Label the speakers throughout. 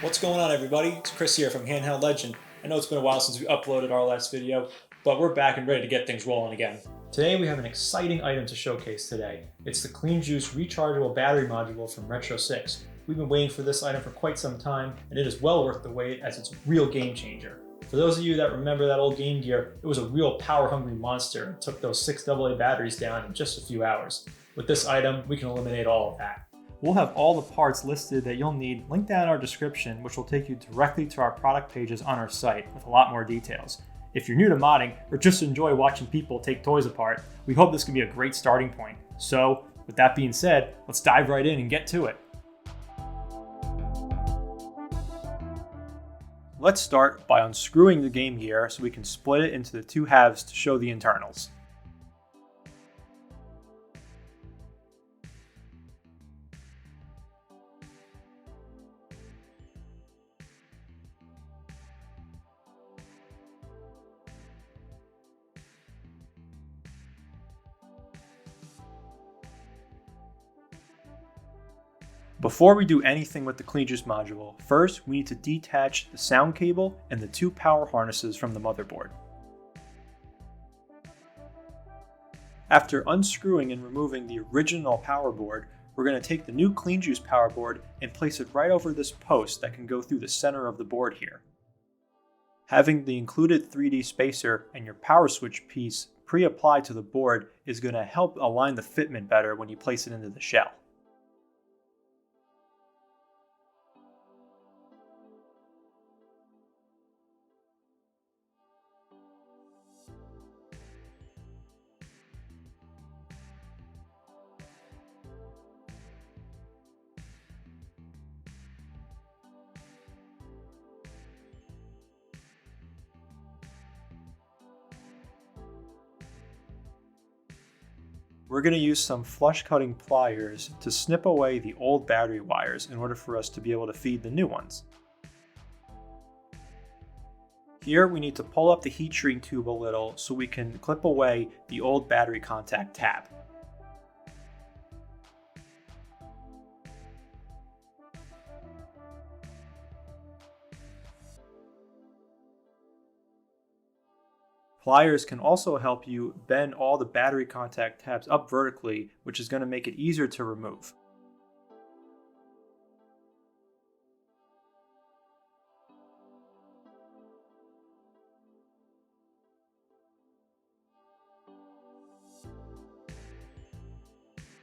Speaker 1: What's going on, everybody? It's Chris here from Handheld Legend. I know it's been a while since we uploaded our last video, but we're back and ready to get things rolling again. Today we have an exciting item to showcase today. It's the CleanJuice rechargeable battery module from Retro 6. We've been waiting for this item for quite some time, and it is well worth the wait as it's a real game changer. For those of you that remember that old Game Gear, it was a real power-hungry monster and took those 6 AA batteries down in just a few hours. With this item, we can eliminate all of that. We'll have all the parts listed that you'll need linked down in our description, which will take you directly to our product pages on our site with a lot more details. If you're new to modding or just enjoy watching people take toys apart, we hope this can be a great starting point. So, with that being said, let's dive right in and get to it. Let's start by unscrewing the Game Gear so we can split it into the two halves to show the internals. Before we do anything with the CleanJuice module, first we need to detach the sound cable and the two power harnesses from the motherboard. After unscrewing and removing the original power board, we're going to take the new CleanJuice power board and place it right over this post that can go through the center of the board here. Having the included 3D spacer and your power switch piece pre-applied to the board is going to help align the fitment better when you place it into the shell. We're going to use some flush cutting pliers to snip away the old battery wires in order for us to be able to feed the new ones. Here we need to pull up the heat shrink tube a little so we can clip away the old battery contact tab. Pliers can also help you bend all the battery contact tabs up vertically, which is going to make it easier to remove.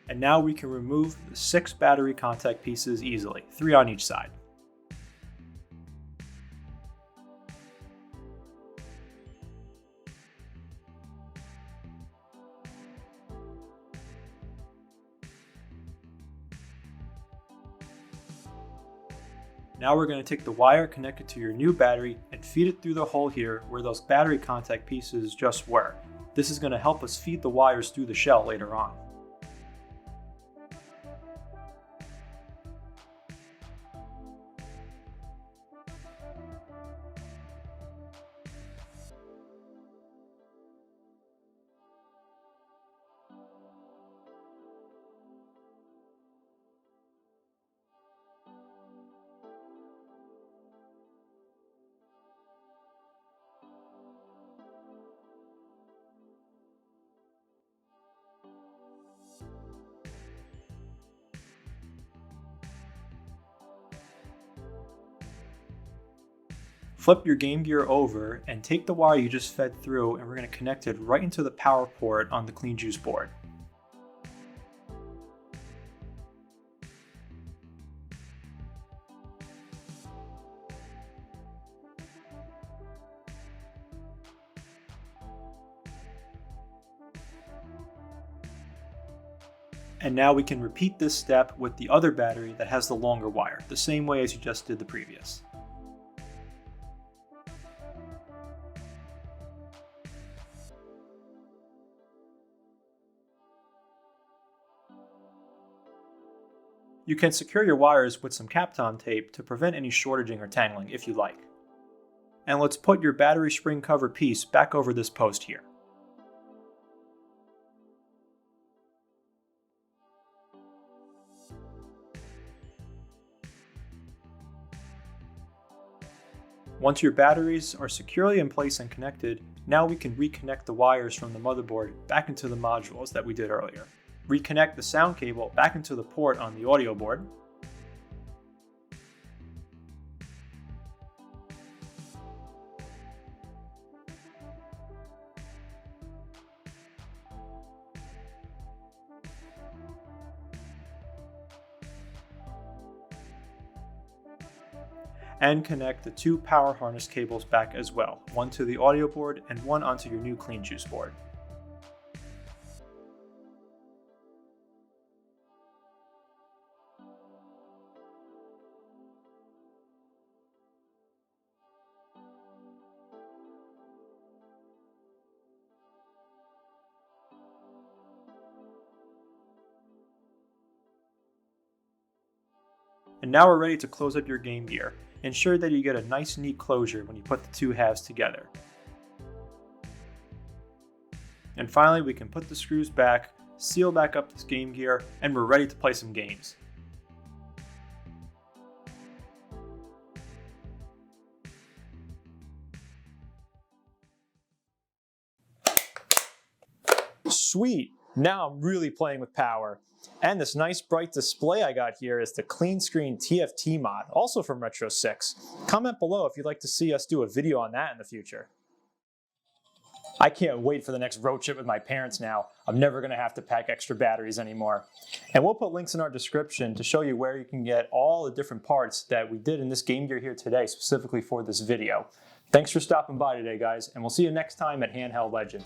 Speaker 1: And now we can remove the 6 battery contact pieces easily, 3 on each side. Now we're going to take the wire connected to your new battery and feed it through the hole here where those battery contact pieces just were. This is going to help us feed the wires through the shell later on. Flip your Game Gear over and take the wire you just fed through, and we're going to connect it right into the power port on the CleanJuice board. And now we can repeat this step with the other battery that has the longer wire, the same way as you just did the previous. You can secure your wires with some Kapton tape to prevent any shortaging or tangling if you like. And let's put your battery spring cover piece back over this post here. Once your batteries are securely in place and connected, now we can reconnect the wires from the motherboard back into the modules that we did earlier. Reconnect the sound cable back into the port on the audio board. And connect the two power harness cables back as well, one to the audio board and one onto your new CleanJuice board. And now we're ready to close up your Game Gear. Ensure that you get a nice neat closure when you put the two halves together. And finally, we can put the screws back, seal back up this Game Gear, and we're ready to play some games. Sweet! Now I'm really playing with power. And this nice bright display I got here is the Clean Screen TFT mod, also from Retro 6. Comment below if you'd like to see us do a video on that in the future. I can't wait for the next road trip with my parents now. I'm never going to have to pack extra batteries anymore. And we'll put links in our description to show you where you can get all the different parts that we did in this Game Gear here today, specifically for this video. Thanks for stopping by today, guys, and we'll see you next time at Handheld Legend.